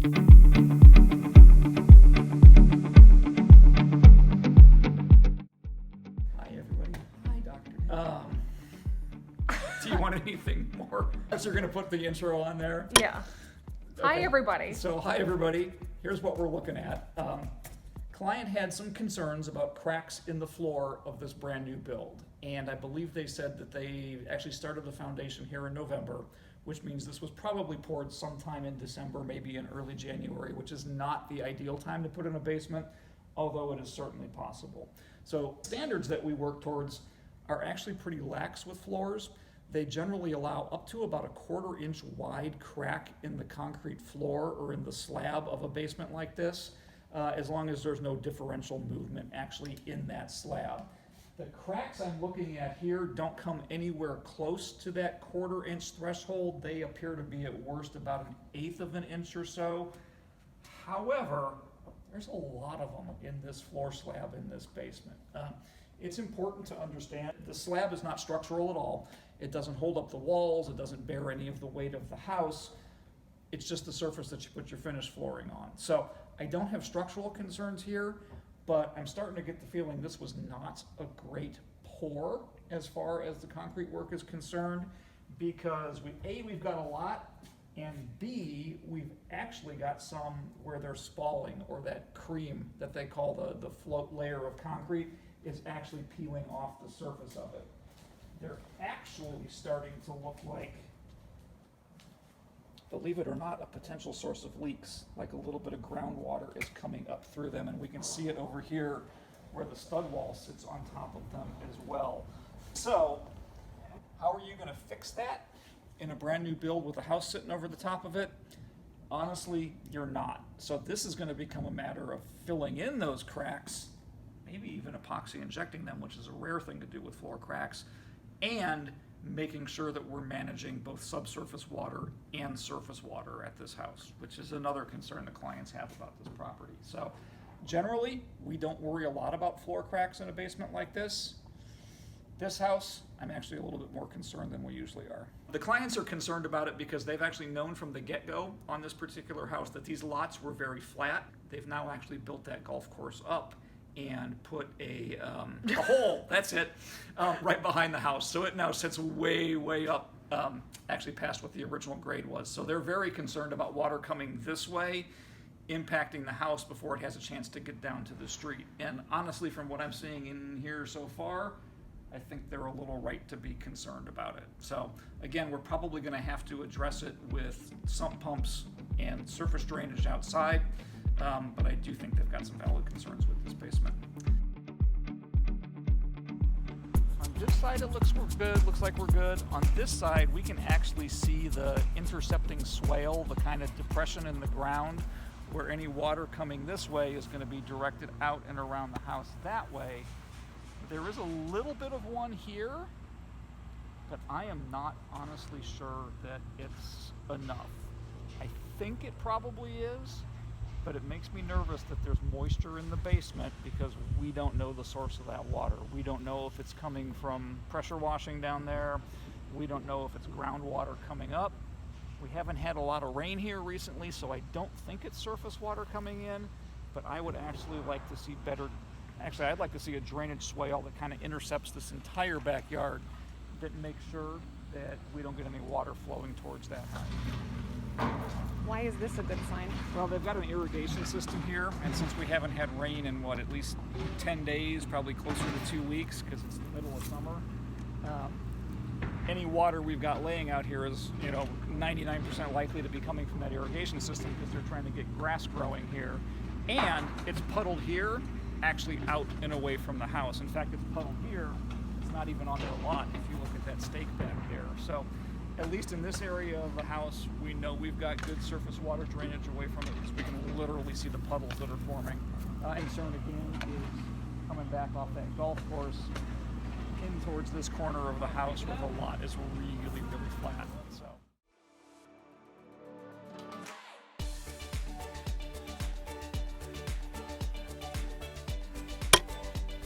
everybody. Hi, Doctor. Do you want anything more? So you're going to put the intro on there? Yeah. Okay. Hi, everybody. So, hi, everybody. Here's what we're looking at. Client had some concerns about cracks in the floor of this brand new build. And I believe they said that they actually started the foundation here in November, which means this was probably poured sometime in December, maybe in early January, which is not the ideal time to put in a basement, although it is certainly possible. So standards that we work towards are actually pretty lax with floors. They generally allow up to about a 1/4 inch wide crack in the concrete floor or in the slab of a basement like this, as long as there's no differential movement actually in that slab. The cracks I'm looking at here don't come anywhere close to that 1/4 inch threshold. They appear to be at worst about 1/8 of an inch or so. However, there's a lot of them in this floor slab in this basement. It's important to understand the slab is not structural at all. It doesn't hold up the walls. It doesn't bear any of the weight of the house. It's just the surface that you put your finished flooring on. So I don't have structural concerns here, but I'm starting to get the feeling this was not a great pour as far as the concrete work is concerned, because we've got a lot, and B, we've actually got some where they're spalling, or that cream that they call the float layer of concrete is actually peeling off the surface of it. They're actually starting to look like, believe it or not, a potential source of leaks, like a little bit of groundwater is coming up through them, and we can see it over here where the stud wall sits on top of them as well. So, how are you gonna fix that in a brand new build with a house sitting over the top of it? Honestly, you're not. So this is gonna become a matter of filling in those cracks, maybe even epoxy injecting them, which is a rare thing to do with floor cracks, and making sure that we're managing both subsurface water and surface water at this house, which is another concern the clients have about this property. So generally, we don't worry a lot about floor cracks in a basement like this. This house, I'm actually a little bit more concerned than we usually are. The clients are concerned about it because they've actually known from the get-go on this particular house that these lots were very flat. They've now actually built that golf course up and put a hole, that's it, right behind the house. So it now sits way, way up, actually past what the original grade was. So they're very concerned about water coming this way, impacting the house before it has a chance to get down to the street. And honestly, from what I'm seeing in here so far, I think they're a little right to be concerned about it. So again, we're probably gonna have to address it with sump pumps and surface drainage outside. But I do think they've got some valid concerns with this basement. On this side, it looks like we're good. On this side, we can actually see the intercepting swale, the kind of depression in the ground where any water coming this way is going to be directed out and around the house that way. There is a little bit of one here, but I am not honestly sure that it's enough. I think it probably is, but it makes me nervous that there's moisture in the basement because we don't know the source of that water. We don't know if it's coming from pressure washing down there. We don't know if it's groundwater coming up. We haven't had a lot of rain here recently, so I don't think it's surface water coming in, but I would actually like to see I'd like to see a drainage swale that kind of intercepts this entire backyard that makes sure that we don't get any water flowing towards that house. Why is this a good sign? Well, they've got an irrigation system here, and since we haven't had rain in at least 10 days, probably closer to 2 weeks, because it's the middle of summer, any water we've got laying out here is, 99% likely to be coming from that irrigation system because they're trying to get grass growing here. And it's puddled here, actually out and away from the house. In fact, it's puddled here. It's not even on their lot if you look at that stake back there. So at least in this area of the house, we know we've got good surface water drainage away from it because we can literally see the puddles that are forming. Concern again is coming back off that golf course in towards this corner of the house where the lot is really, really flat. So.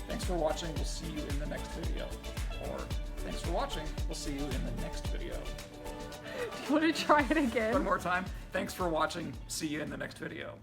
Thanks for watching. We'll see you in the next video. Or thanks for watching. We'll see you in the next video. Want to try it again? One more time. Thanks for watching. See you in the next video.